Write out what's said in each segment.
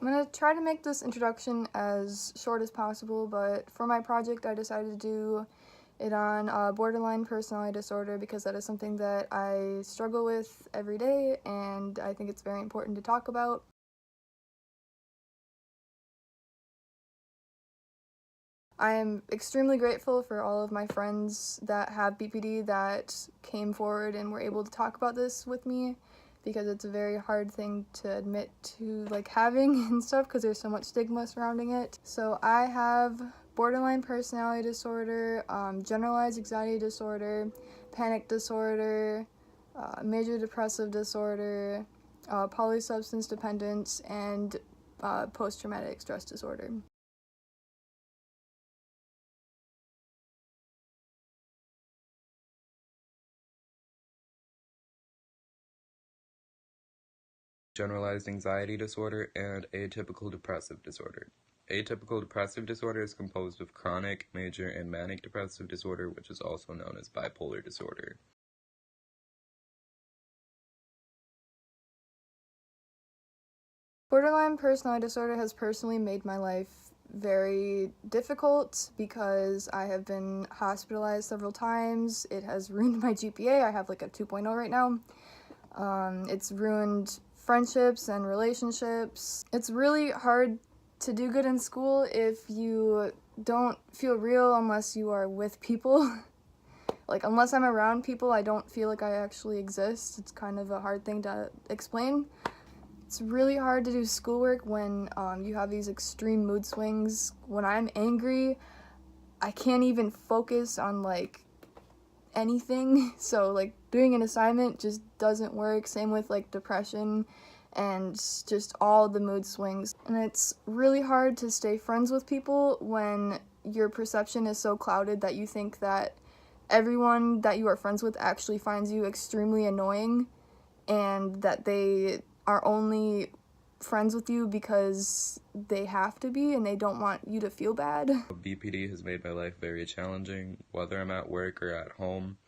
I'm going to try to make this introduction as short as possible, but for my project I decided to do it on borderline personality disorder because that is something that I struggle with every day and I think it's very important to talk about. I am extremely grateful for all of my friends that have BPD that came forward and were able to talk about this with me, because it's a very hard thing to admit to having and stuff because there's so much stigma surrounding it. So I have borderline personality disorder, generalized anxiety disorder, panic disorder, major depressive disorder, polysubstance dependence, and post-traumatic stress disorder. Generalized anxiety disorder, and atypical depressive disorder. Atypical depressive disorder is composed of chronic, major, and manic depressive disorder, which is also known as bipolar disorder. Borderline personality disorder has personally made my life very difficult because I have been hospitalized several times. It has ruined my GPA. I have a 2.0 right now. It's ruined friendships and relationships. It's really hard to do good in school if you don't feel real unless you are with people. Unless I'm around people, I don't feel like I actually exist. It's kind of a hard thing to explain. It's really hard to do schoolwork when you have these extreme mood swings. When I'm angry, I can't even focus on anything. So doing an assignment just doesn't work. Same with depression and just all the mood swings. And it's really hard to stay friends with people when your perception is so clouded that you think that everyone that you are friends with actually finds you extremely annoying and that they are only friends with you because they have to be and they don't want you to feel bad. BPD has made my life very challenging. Whether I'm at work or at home,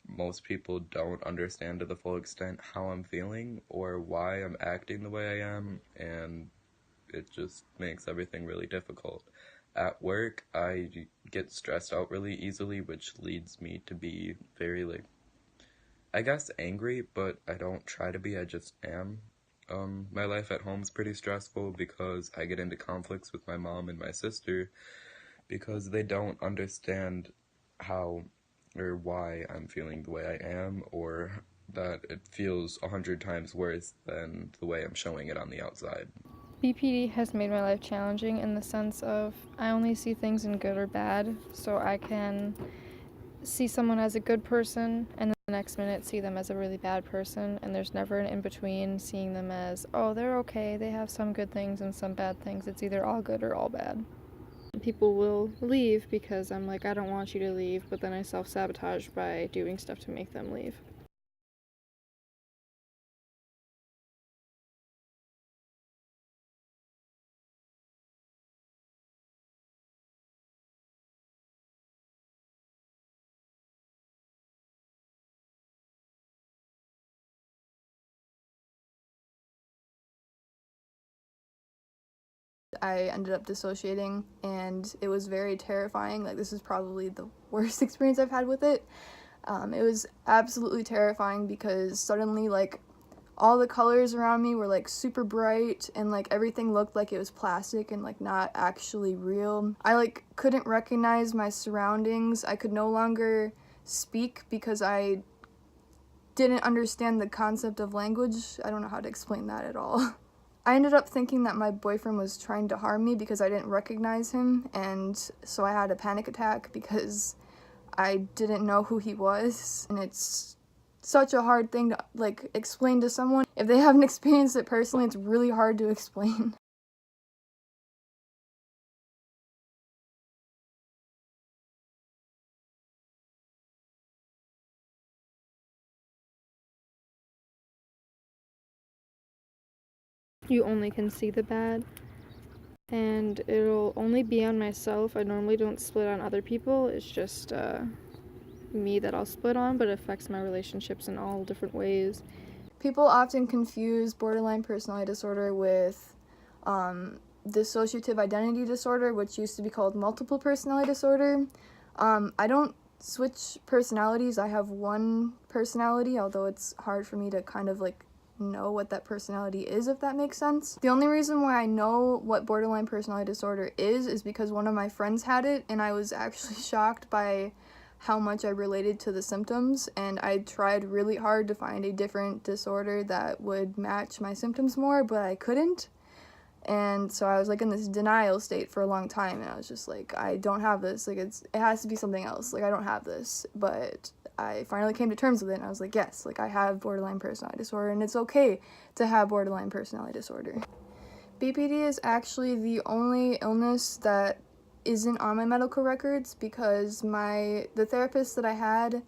most people don't understand to the full extent how I'm feeling or why I'm acting the way I am, and it just makes everything really difficult. At work, I get stressed out really easily, which leads me to be very, I guess angry, but I don't try to be, I just am. My life at home is pretty stressful because I get into conflicts with my mom and my sister because they don't understand how or why I'm feeling the way I am, or that it feels 100 times worse than the way I'm showing it on the outside. BPD has made my life challenging in the sense of I only see things in good or bad, so I can see someone as a good person and then the next minute see them as a really bad person, and there's never an in-between seeing them as, oh, they're okay, they have some good things and some bad things. It's either all good or all bad. People will leave because I'm like, I don't want you to leave, but then I self-sabotage by doing stuff to make them leave. I ended up dissociating and it was very terrifying. This is probably the worst experience I've had with it. It was absolutely terrifying because suddenly all the colors around me were super bright and everything looked like it was plastic and not actually real. I couldn't recognize my surroundings. I could no longer speak because I didn't understand the concept of language. I don't know how to explain that at all. I ended up thinking that my boyfriend was trying to harm me because I didn't recognize him, and so I had a panic attack because I didn't know who he was. And it's such a hard thing to explain to someone. If they haven't experienced it personally, it's really hard to explain. You only can see the bad, and it'll only be on myself. I normally don't split on other people. It's just me that I'll split on, but it affects my relationships in all different ways. People often confuse borderline personality disorder with dissociative identity disorder, which used to be called multiple personality disorder. I don't switch personalities. I have one personality, although it's hard for me to kind of like know what that personality is, if that makes sense. The only reason why I know what borderline personality disorder is because one of my friends had it, and I was actually shocked by how much I related to the symptoms, and I tried really hard to find a different disorder that would match my symptoms more, but I couldn't. And so I was like in this denial state for a long time, and I was just like, I don't have this, like it has to be something else, like I don't have this. But I finally came to terms with it, and I was like, yes, like I have borderline personality disorder, and it's okay to have borderline personality disorder. BPD is actually the only illness that isn't on my medical records, because the therapist that I had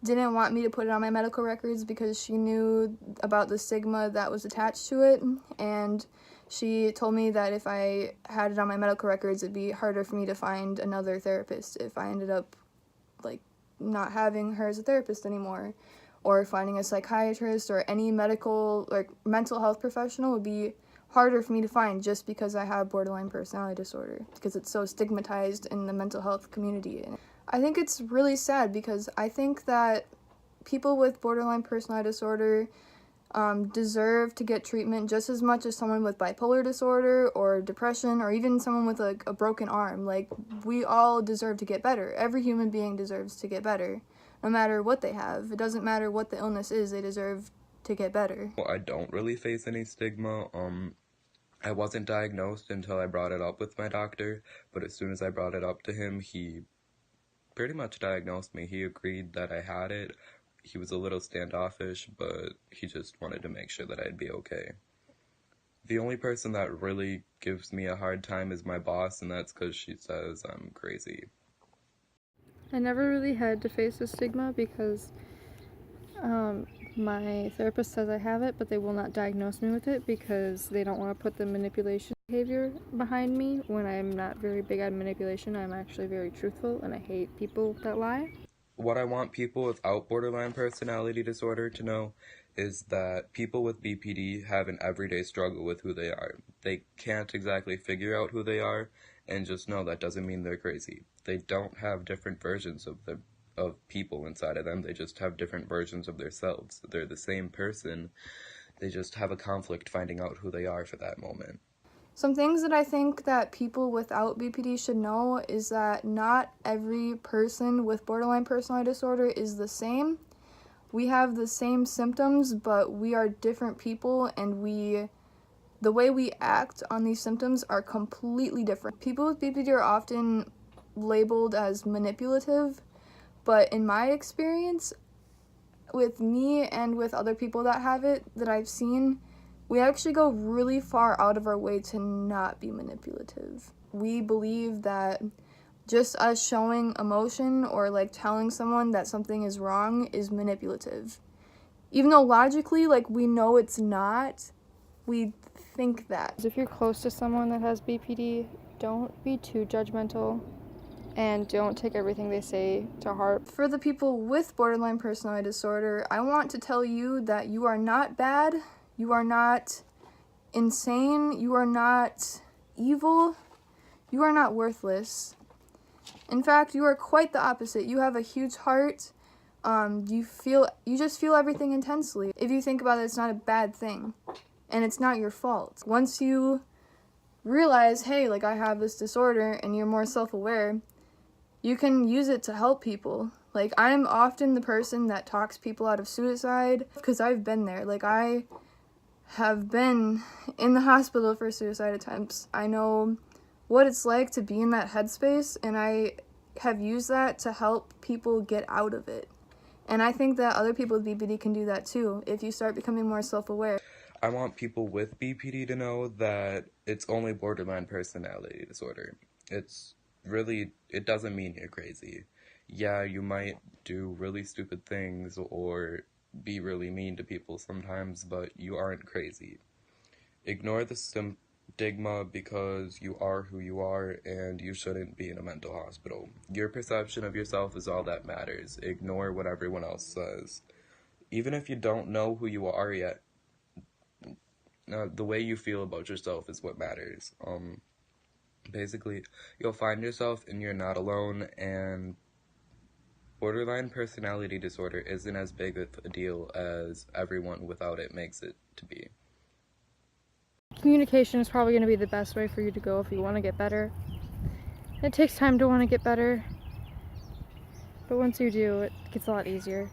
didn't want me to put it on my medical records because she knew about the stigma that was attached to it, and she told me that if I had it on my medical records, it'd be harder for me to find another therapist if I ended up like not having her as a therapist anymore, or finding a psychiatrist or any medical like mental health professional would be harder for me to find, just because I have borderline personality disorder, because it's so stigmatized in the mental health community. I think it's really sad, because I think that people with borderline personality disorder deserve to get treatment just as much as someone with bipolar disorder or depression, or even someone with a broken arm. Like, we all deserve to get better. Every human being deserves to get better, no matter what they have. It doesn't matter what the illness is, they deserve to get better. Well, I don't really face any stigma. I wasn't diagnosed until I brought it up with my doctor, but as soon as I brought it up to him, he pretty much diagnosed me. He agreed that I had it. He was a little standoffish, but he just wanted to make sure that I'd be okay. The only person that really gives me a hard time is my boss, and that's because she says I'm crazy. I never really had to face the stigma because my therapist says I have it, but they will not diagnose me with it because they don't want to put the manipulation behavior behind me. When I'm not very big on manipulation, I'm actually very truthful, and I hate people that lie. What I want people without borderline personality disorder to know is that people with BPD have an everyday struggle with who they are. They can't exactly figure out who they are, and just know that doesn't mean they're crazy. They don't have different versions of people inside of them. They just have different versions of themselves. They're the same person. They just have a conflict finding out who they are for that moment. Some things that I think that people without BPD should know is that not every person with borderline personality disorder is the same. We have the same symptoms, but we are different people, and the way we act on these symptoms are completely different. People with BPD are often labeled as manipulative, but in my experience, with me and with other people that have it that I've seen, we actually go really far out of our way to not be manipulative. We believe that just us showing emotion or like telling someone that something is wrong is manipulative. Even though logically, like, we know it's not, we think that. If you're close to someone that has BPD, don't be too judgmental, and don't take everything they say to heart. For the people with borderline personality disorder, I want to tell you that you are not bad, you are not insane, you are not evil, you are not worthless. In fact, you are quite the opposite. You have a huge heart. You just feel everything intensely. If you think about it, it's not a bad thing, and it's not your fault. Once you realize, hey, like, I have this disorder, and you're more self-aware, you can use it to help people. Like, I'm often the person that talks people out of suicide, because I've been there. Like, I have been in the hospital for suicide attempts. I know what it's like to be in that headspace, and I have used that to help people get out of it. And I think that other people with BPD can do that too, if you start becoming more self-aware. I want people with BPD to know that it's only borderline personality disorder. It doesn't mean you're crazy. Yeah, you might do really stupid things or be really mean to people sometimes, but you aren't crazy. Ignore the stigma, because you are who you are, and you shouldn't be in a mental hospital. Your perception of yourself is all that matters. Ignore what everyone else says. Even if you don't know who you are yet, the way you feel about yourself is what matters. Basically, you'll find yourself and you're not alone, and borderline personality disorder isn't as big of a deal as everyone without it makes it to be. Communication is probably going to be the best way for you to go if you want to get better. It takes time to want to get better, but once you do, it gets a lot easier.